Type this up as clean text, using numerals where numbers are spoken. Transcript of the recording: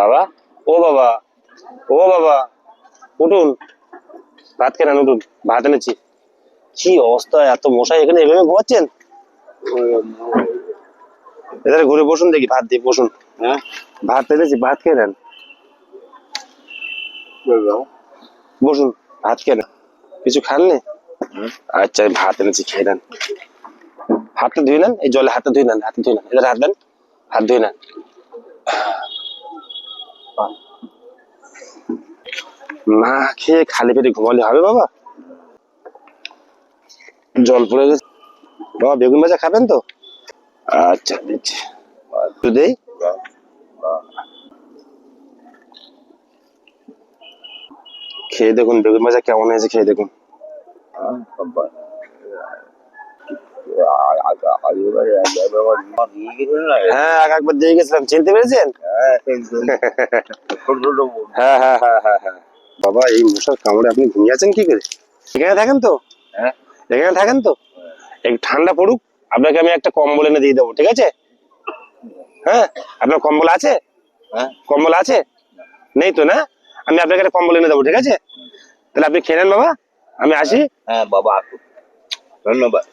বাবা, ও বাবা, ও বাবা, উঠুন, ভাত খেলেন, উঠুন, ভাত এনেছি। কি অবস্থা, এত মশাই এখানে এভাবে ঘুমাচ্ছেন? এদের ঘুরে বসুন, দেখি ভাত দিয়ে বসুন। হ্যাঁ, ভাত এনেছি, ভাত খেয়ে নেন। বসুন, ভাত খেয়ে নেন। কিছু খাননি? আচ্ছা, আমি ভাত এনেছি, খেয়ে নেন। হাতটা ধুয়ে নেন, এই জলে হাতটা ধুয়ে নেন, হাতে ধুয়ে নেন, এদের হাত দেন, হাত ধুয়ে নেন। না খেয়ে খালি পেটে ঘুমালে হবে বাবা? জল পড়ে গেছে বাবা। বেগুন ভাজা খাবেন তো? আচ্ছা দিচ্ছি, একটু দেই। খেয়ে দেখুন বেগুন ভাজা কেমন হয়েছে, খেয়ে দেখুন। হ্যাঁ, আগে একবার দিয়ে গেছিলাম, চিনতে পেরেছেন? হ্যাঁ হ্যাঁ হ্যাঁ হ্যাঁ হ্যাঁ। বাবা, এই মশার কামড়ে আপনি ঘুমিয়ে আছেন কি করে? এখানে থাকেন তো? এখানে থাকেন তো? একটু ঠান্ডা পড়ুক, আপনাকে আমি একটা কম্বল এনে দিয়ে দেবো, ঠিক আছে? হ্যাঁ, আপনার কম্বল আছে? কম্বল আছে? নেই তো না? আমি আপনাকে একটা কম্বল এনে দেবো, ঠিক আছে? তাহলে আপনি খেয়ে নেন বাবা, আমি আসি। হ্যাঁ বাবা, ধন্যবাদ।